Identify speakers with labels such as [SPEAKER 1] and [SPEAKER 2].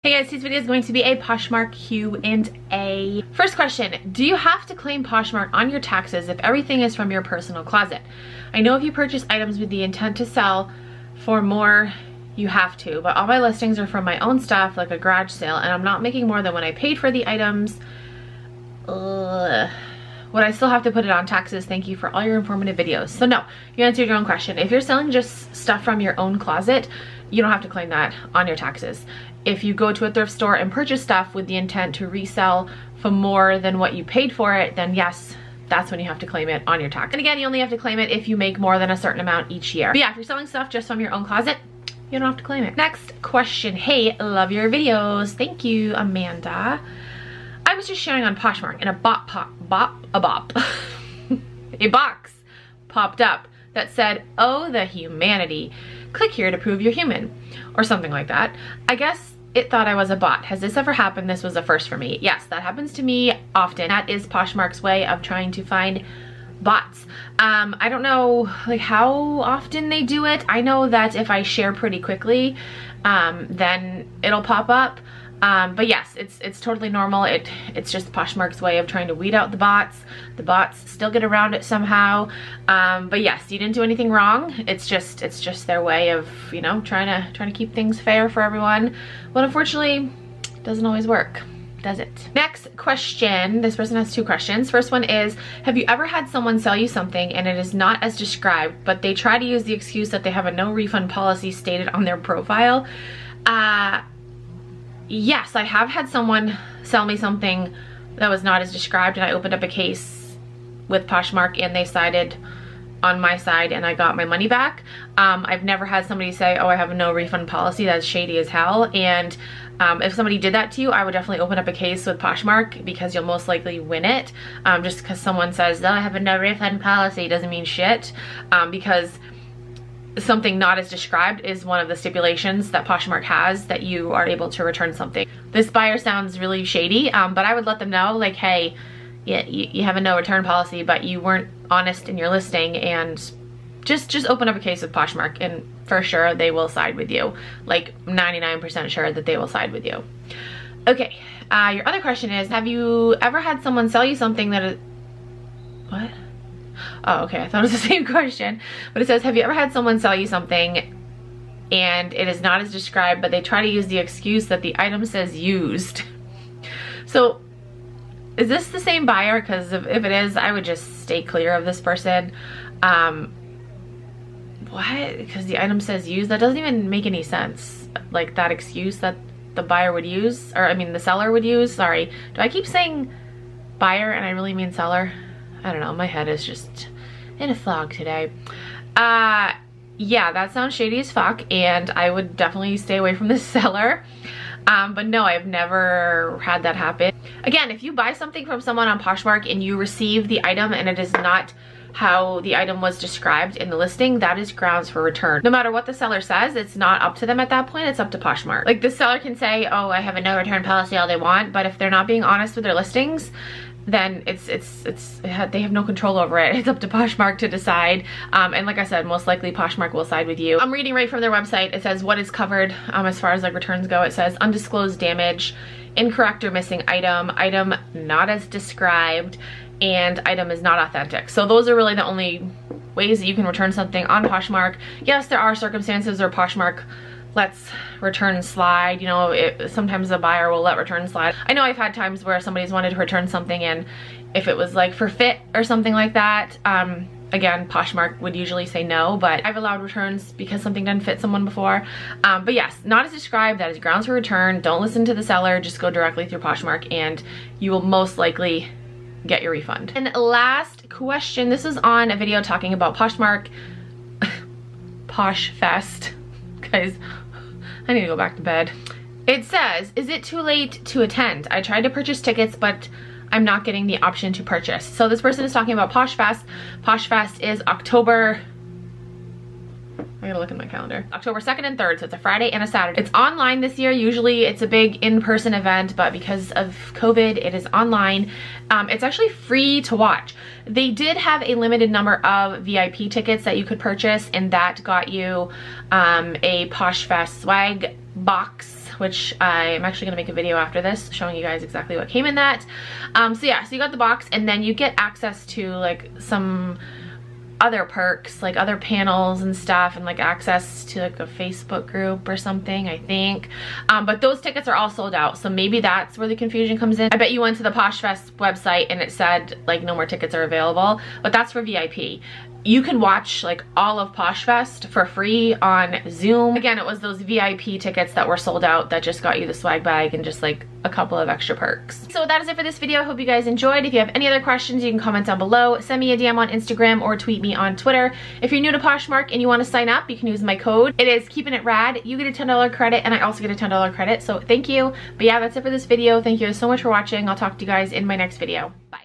[SPEAKER 1] Hey guys, today's video is going to be a Poshmark Q&A. First question, do you have to claim Poshmark on your taxes if everything is from your personal closet? I know if you purchase items with the intent to sell for more, you have to, but all my listings are from my own stuff, like a garage sale, and I'm not making more than when I paid for the items. Would I still have to put it on taxes? Thank you for all your informative videos. So no, you answered your own question. If you're selling just stuff from your own closet, you don't have to claim that on your taxes. If you go to a thrift store and purchase stuff with the intent to resell for more than what you paid for it, then yes, that's when you have to claim it on your tax. And again, you only have to claim it if you make more than a certain amount each year. But yeah, if you're selling stuff just from your own closet, you don't have to claim it. Next question. Hey, love your videos. Thank you, Amanda. I was just sharing on Poshmark and a a box popped up that said, "Oh, the humanity. Click here to prove you're human," or something like that. I guess it thought I was a bot. Has this ever happened? This was a first for me. Yes, that happens to me often. That is Poshmark's way of trying to find bots. I don't know like how often they do it. I know that if I share pretty quickly, then it'll pop up. But yes, it's totally normal. It's just Poshmark's way of trying to weed out the bots. The bots still get around it somehow. But yes, you didn't do anything wrong. It's just their way of, you know, trying to keep things fair for everyone. But unfortunately, it doesn't always work, does it? Next question. This person has two questions. First one is, have you ever had someone sell you something and it is not as described, but they try to use the excuse that they have a no refund policy stated on their profile? Yes, I have had someone sell me something that was not as described, and I opened up a case with Poshmark and they sided on my side and I got my money back. I've never had somebody say, oh, I have a no refund policy. That's shady as hell. And if somebody did that to you, I would definitely open up a case with Poshmark because you'll most likely win it. Just because someone says, oh, I have a no refund policy doesn't mean shit, because something not as described is one of the stipulations that Poshmark has, that you are able to return something. This buyer sounds really shady, but I would let them know, like, hey, yeah, you have a no return policy, but you weren't honest in your listing, and just open up a case with Poshmark and for sure they will side with you. Like 99% sure that they will side with you. Okay, your other question is, have you ever had someone sell you something that is, what? Oh, okay, I thought it was the same question. But it says, have you ever had someone sell you something and it is not as described, but they try to use the excuse that the item says used? So, is this the same buyer? Because if it is, I would just stay clear of this person. What? Because the item says used? That doesn't even make any sense. Like, that excuse that the buyer would use, or I mean the seller would use. Sorry. Do I keep saying buyer and I really mean seller? I don't know, my head is just in a fog today. Yeah, that sounds shady as fuck, and I would definitely stay away from this seller. But no, I've never had that happen. Again, if you buy something from someone on Poshmark and you receive the item and it is not how the item was described in the listing, that is grounds for return. No matter what the seller says, it's not up to them at that point, it's up to Poshmark. Like, the seller can say, oh, I have a no return policy all they want, but if they're not being honest with their listings, then they have no control over it. It's up to Poshmark to decide. And like I said, most likely Poshmark will side with you. I'm reading right from their website. It says what is covered as far as like returns go. It says undisclosed damage, incorrect or missing item, item not as described, and item is not authentic. So those are really the only ways that you can return something on Poshmark. Yes, there are circumstances where Poshmark lets return slide. You know, sometimes a buyer will let return slide. I know I've had times where somebody's wanted to return something, and if it was like for fit or something like that, again, Poshmark would usually say no, but I've allowed returns because something didn't fit someone before. But yes, not as described, that is grounds for return. Don't listen to the seller, just go directly through Poshmark and you will most likely get your refund. And last question, this is on a video talking about Poshmark, Posh Fest. Guys, I need to go back to bed. It says, is it too late to attend? I tried to purchase tickets, but I'm not getting the option to purchase. So this person is talking about Posh Fest. Posh Fest is October, I gotta look at my calendar. October 2nd and 3rd, so it's a Friday and a Saturday. It's online this year. Usually it's a big in-person event, but because of COVID, it is online. It's actually free to watch. They did have a limited number of VIP tickets that you could purchase, and that got you a Posh Fest swag box which I'm actually gonna make a video after this showing you guys exactly what came in that. So yeah, so you got the box, and then you get access to like some other perks, like other panels and stuff, and like access to like a Facebook group or something, I think. But those tickets are all sold out, so maybe that's where the confusion comes in. I bet you went to the PoshFest website and it said like no more tickets are available, but that's for VIP. You can watch like all of PoshFest for free on Zoom. Again, it was those VIP tickets that were sold out that just got you the swag bag and just like a couple of extra perks. So that is it for this video. I hope you guys enjoyed. If you have any other questions, you can comment down below. Send me a DM on Instagram or tweet me on Twitter. If you're new to Poshmark and you want to sign up, you can use my code. It is Keepin' It Rad. You get a $10 credit and I also get a $10 credit. So thank you. But yeah, that's it for this video. Thank you so much for watching. I'll talk to you guys in my next video. Bye.